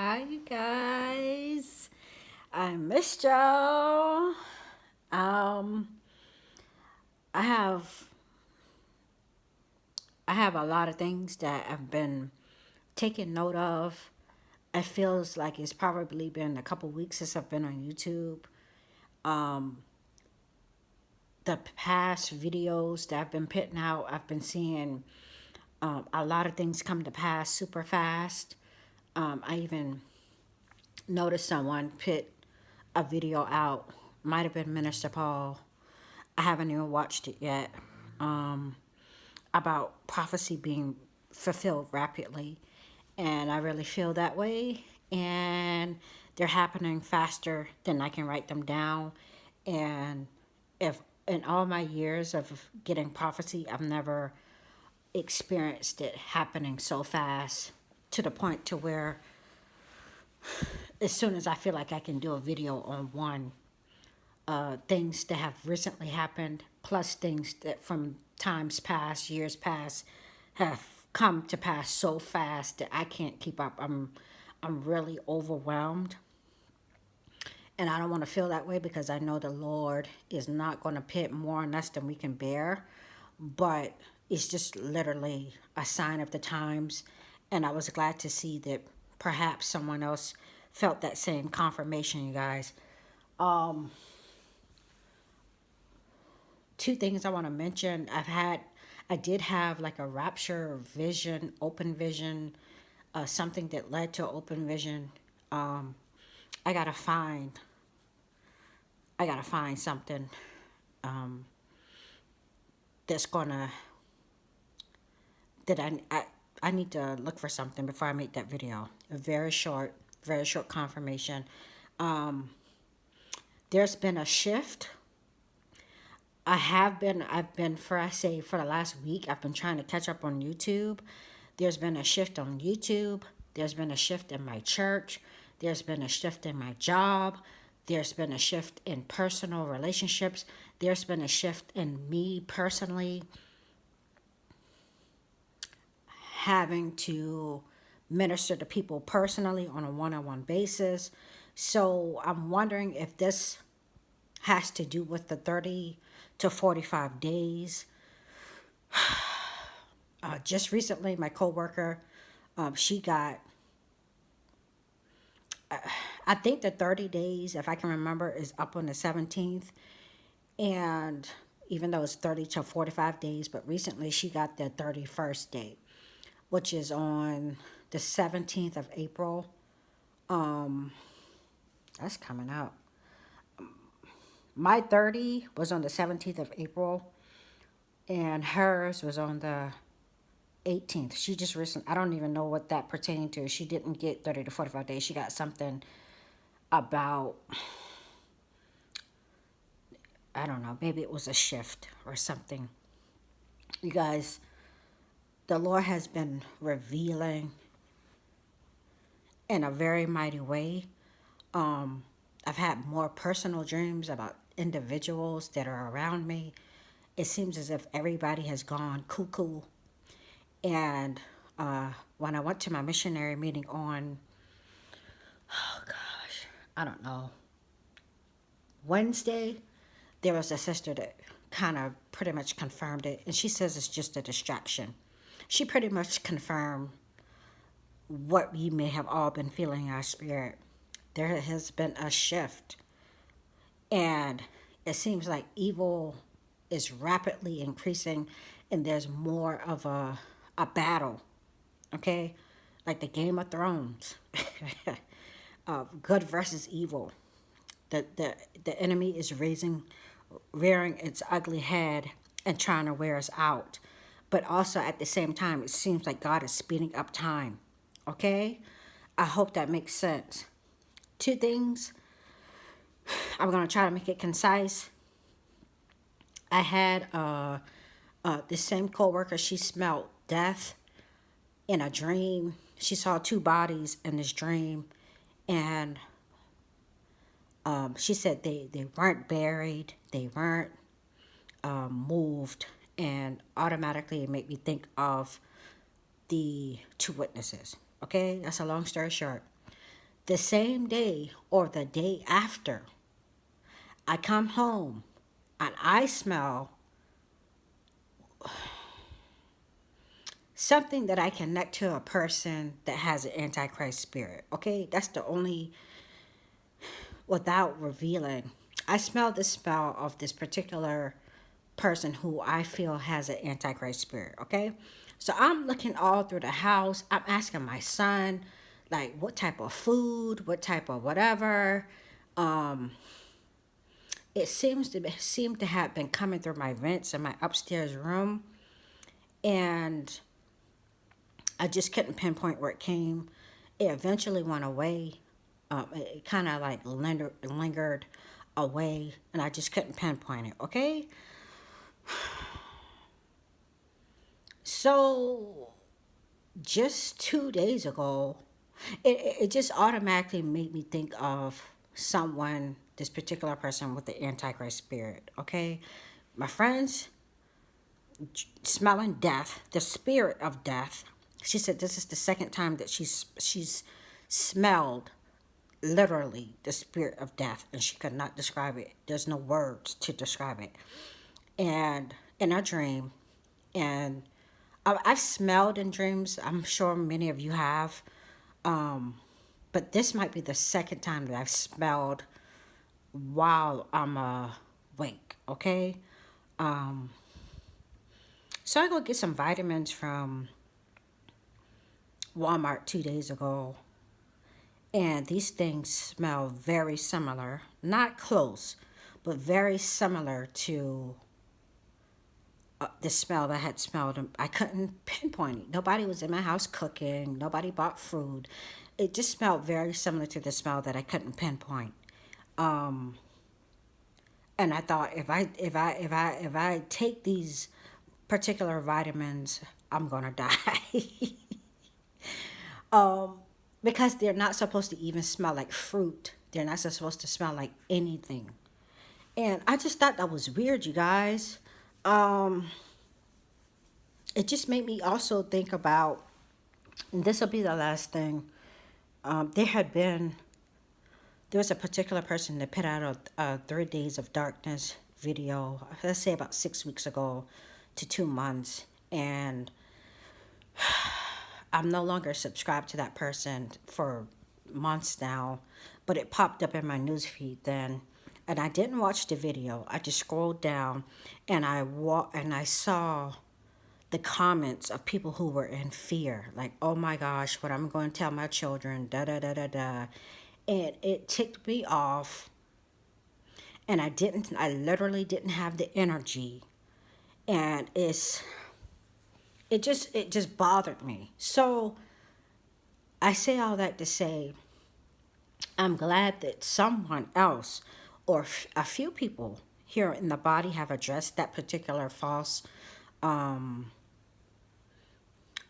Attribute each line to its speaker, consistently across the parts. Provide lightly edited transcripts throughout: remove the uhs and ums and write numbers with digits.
Speaker 1: Hi, you guys. I missed y'all. Um, I have I have a lot of things that I've been taking note of. It feels like it's probably been a couple weeks since I've been on YouTube. Um, the past videos that I've been putting out, I've been seeing a lot of things come to pass super fast. I even noticed someone put a video out, might have been Minister Paul. I haven't even watched it yet. Um, about prophecy being fulfilled rapidly. And I really feel that way. And they're happening faster than I can write them down. And if in all my years of getting prophecy, I've never experienced it happening so fast to the point to where as soon as I feel like I can do a video on one, things that have recently happened, plus things that from times past, years past, have come to pass so fast that I can't keep up. I'm really overwhelmed, and I don't want to feel that way because I know the Lord is not going to put more on us than we can bear. But it's just literally a sign of the times, and I was glad to see that perhaps someone else felt that same confirmation, you guys. Two things I want to mention. I did have like a rapture vision, open vision, something that led to open vision. Um, I gotta find, I gotta find something um, that's gonna that I need to look for something before I make that video. A very short confirmation. Um, there's been a shift. I've been for I say for the last week, I've been trying to catch up on YouTube. There's been a shift on YouTube. There's been a shift in my church. There's been a shift in my job. There's been a shift in personal relationships. There's been a shift in me personally having to minister to people personally on a one-on-one basis. So I'm wondering if this has to do with the 30 to 45 days. Just recently, my coworker, she got, I think the 30 days, if I can remember, is up on the 17th. And even though it's 30 to 45 days, but recently she got the 31st day, which is on the 17th of April. That's coming up. My 30 was on the 17th of April, and hers was on the 18th. She just recently, I don't even know what that pertained to. She didn't get 30 to 45 days. She got something about, I don't know, maybe it was a shift or something. You guys, the Lord has been revealing in a very mighty way. Um, I've had more personal dreams about individuals that are around me. It seems as if everybody has gone cuckoo. And when I went to my missionary meeting on, oh gosh, I don't know, Wednesday, there was a sister that kind of pretty much confirmed it. And she says it's just a distraction. She pretty much confirmed what we may have all been feeling in our spirit. There has been a shift, and it seems like evil is rapidly increasing, and there's more of a battle, okay? Like the Game of Thrones, good versus evil. The enemy is rearing its ugly head and trying to wear us out. But also at the same time, it seems like God is speeding up time. Okay? I hope that makes sense. Two things. I'm going to try to make it concise. I had the same coworker, she smelled death in a dream. She saw two bodies in this dream, and she said they weren't buried, they weren't moved, and automatically it made me think of the two witnesses. Okay, that's a long story short. The same day or the day after, I come home and I smell something that I connect to a person that has an antichrist spirit. Okay, that's the only, without revealing. I smell the smell of this particular person who I feel has an antichrist spirit. Okay, so I'm looking all through the house. I'm asking my son, like, what type of food, what type of whatever. Um, it seemed to have been coming through my vents in my upstairs room, and I just couldn't pinpoint where it came. It eventually went away. It kind of like lingered away, and I just couldn't pinpoint it. Okay, so just 2 days ago, it just automatically made me think of someone, this particular person with the antichrist spirit. Okay, my friends smelling death, the spirit of death. She said this is the second time that she's smelled literally the spirit of death, and she could not describe it. There's no words to describe it. And in a dream, and I've smelled in dreams. I'm sure many of you have, but this might be the second time that I've smelled while I'm awake. Okay, so I go get some vitamins from Walmart 2 days ago, and these things smell very similar, not close, but very similar to the smell that I had smelled. I couldn't pinpoint it. Nobody was in my house cooking. Nobody bought food. It just smelled very similar to the smell that I couldn't pinpoint. And I thought, if I take these particular vitamins, I'm gonna die. Because they're not supposed to even smell like fruit. They're not supposed to smell like anything. And I just thought that was weird, you guys. Um, it just made me also think about, and this will be the last thing. There was a particular person that put out a 3 Days of Darkness video, let's say about 6 weeks ago to 2 months. And I'm no longer subscribed to that person for months now, but it popped up in my newsfeed then, and I didn't watch the video. I just scrolled down, and I saw the comments of people who were in fear, like, "Oh my gosh, what I'm going to tell my children, da da da da da," and it ticked me off. And I literally didn't have the energy, and it just bothered me. So I say all that to say, I'm glad that someone else or a few people here in the body have addressed that particular false um,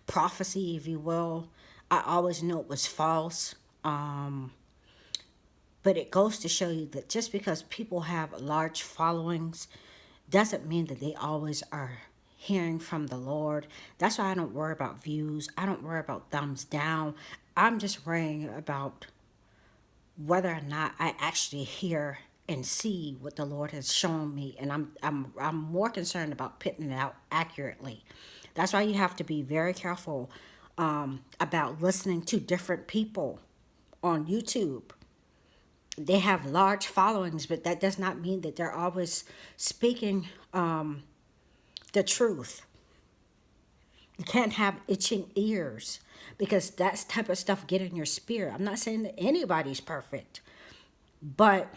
Speaker 1: prophecy, if you will. I always knew it was false. But it goes to show you that just because people have large followings doesn't mean that they always are hearing from the Lord. That's why I don't worry about views. I don't worry about thumbs down. I'm just worrying about whether or not I actually hear and see what the Lord has shown me, and I'm more concerned about putting it out accurately. That's why you have to be very careful about listening to different people on YouTube. They have large followings, but that does not mean that they're always speaking the truth. You can't have itching ears, because that type of stuff get in your spirit. I'm not saying that anybody's perfect, but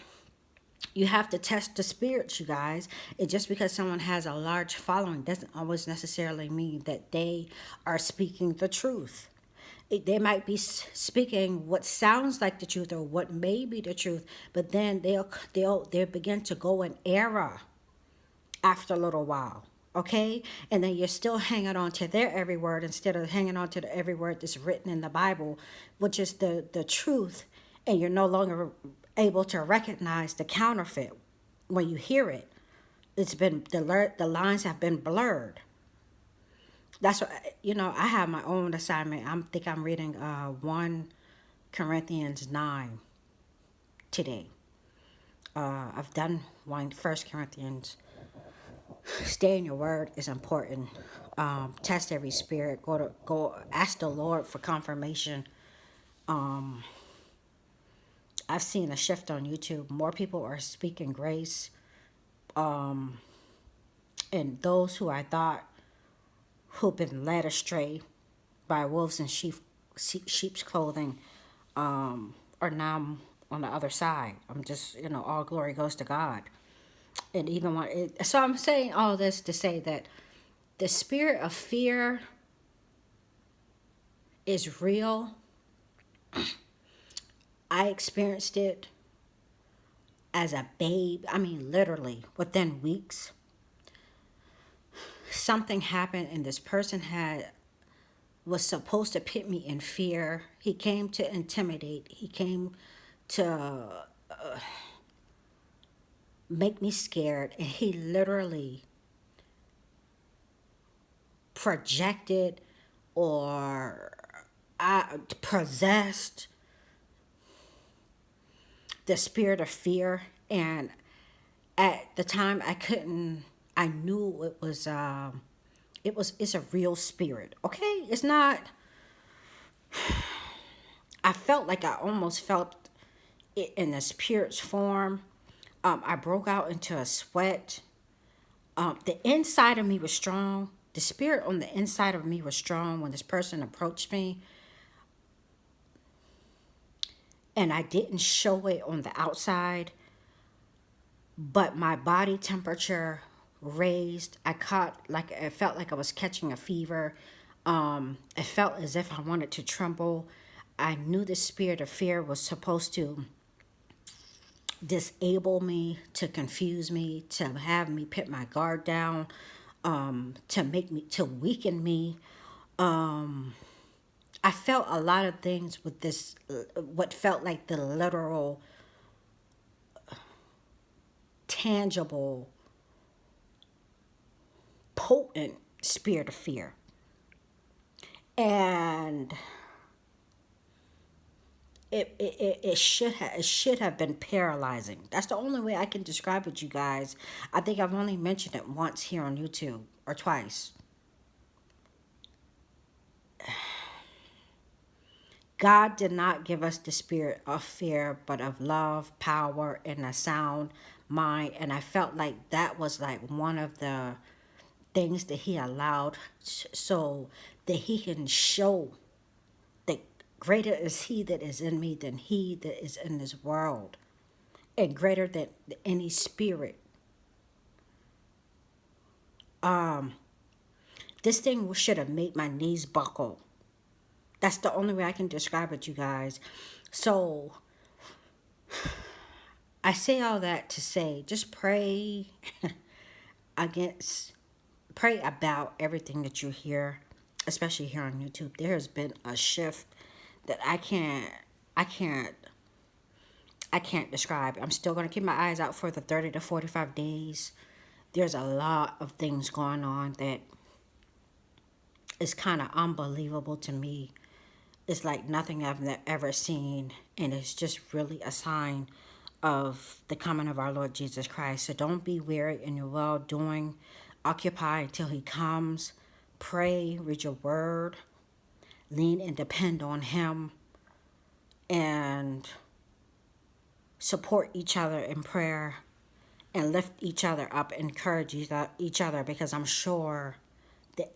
Speaker 1: you have to test the spirits, you guys. And just because someone has a large following doesn't always necessarily mean that they are speaking the truth. They might be speaking what sounds like the truth or what may be the truth, but then they'll begin to go in error after a little while. Okay, and then you're still hanging on to their every word instead of hanging on to the every word that's written in the Bible, which is the truth, and you're no longer able to recognize the counterfeit when you hear it. It's been the lines have been blurred. That's what, I have my own assignment. I'm reading 1 Corinthians 9 today. I've done First Corinthians. Stay in your word is important. Test every spirit. Go ask the Lord for confirmation. I've seen a shift on YouTube. More people are speaking grace. And those who I thought who've been led astray by wolves in sheep's clothing are now on the other side. I'm just, all glory goes to God. And even so I'm saying all this to say that the spirit of fear is real. I experienced it as a babe. I mean, literally within weeks. Something happened, and this person was supposed to put me in fear. He came to intimidate. He came to make me scared, and he literally projected or possessed the spirit of fear. And at the time, I knew it's a real spirit. Okay, it's not. I felt like I almost felt it in a spirit's form. I broke out into a sweat. The inside of me was strong. The spirit on the inside of me was strong when this person approached me. And I didn't show it on the outside. But my body temperature raised. It felt like I was catching a fever. It felt as if I wanted to tremble. I knew the spirit of fear was supposed to disable me, to confuse me, to have me put my guard down, to weaken me. I felt a lot of things with this, what felt like the literal, tangible, potent spirit of fear. And it should have been paralyzing. That's the only way I can describe it, you guys. I think I've only mentioned it once here on YouTube, or twice. God did not give us the spirit of fear, but of love, power, and a sound mind. And I felt like that was like one of the things that he allowed, so that he can show that greater is he that is in me than he that is in this world, and greater than any spirit. This thing should have made my knees buckle. That's the only way I can describe it, you guys. So I say all that to say, just pray pray about everything that you hear, especially here on YouTube. There has been a shift that I can't describe. I'm still going to keep my eyes out for the 30 to 45 days. There's a lot of things going on that is kind of unbelievable to me. It's like nothing I've ever seen, and it's just really a sign of the coming of our Lord Jesus Christ. So don't be weary in your well-doing. Occupy until he comes. Pray, read your word, lean and depend on him, and support each other in prayer, and lift each other up, encourage each other, because I'm sure that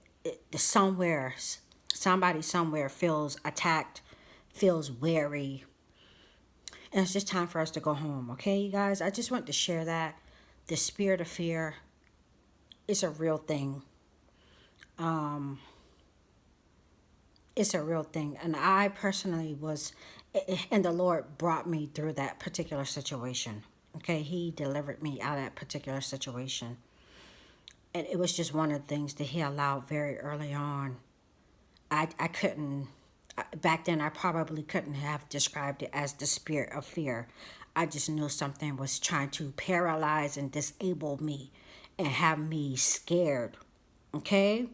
Speaker 1: somebody somewhere feels attacked, feels weary, and it's just time for us to go home. Okay, you guys, I just want to share that the spirit of fear is a real thing. It's a real thing, and I personally and the Lord brought me through that particular situation. Okay, he delivered me out of that particular situation, and it was just one of the things that he allowed very early on. I couldn't, back then I probably couldn't have described it as the spirit of fear. I just knew something was trying to paralyze and disable me and have me scared. Okay?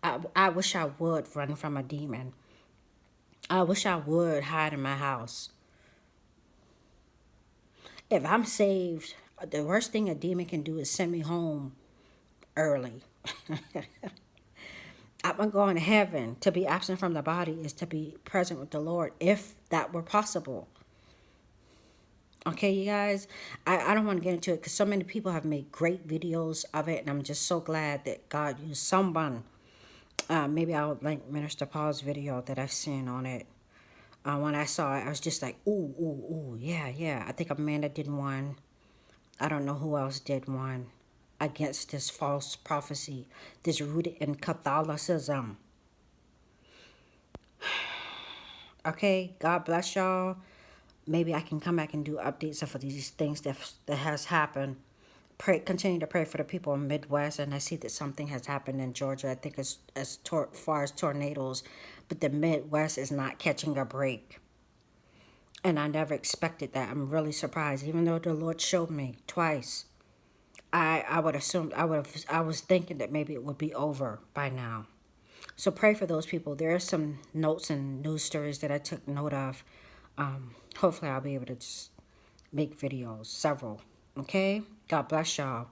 Speaker 1: I wish I would run from a demon. I wish I would hide in my house. If I'm saved, the worst thing a demon can do is send me home early. I'm going to heaven. To be absent from the body is to be present with the Lord, if that were possible. Okay, you guys, I don't want to get into it because so many people have made great videos of it, and I'm just so glad that God used someone. Maybe I'll link Minister Paul's video that I've seen on it. When I saw it, I was just like, ooh, ooh, ooh, yeah, yeah. I think Amanda did one. I don't know who else did one against this false prophecy, this rooted in Catholicism. Okay, God bless y'all. Maybe I can come back and do updates of these things that has happened. Pray, continue to pray for the people in Midwest, and I see that something has happened in Georgia. I think as far as tornadoes, but the Midwest is not catching a break. And I never expected that. I'm really surprised, even though the Lord showed me twice. I would assume I was thinking that maybe it would be over by now. So pray for those people. There are some notes and news stories that I took note of. Hopefully I'll be able to just make videos, several. Okay? God bless y'all.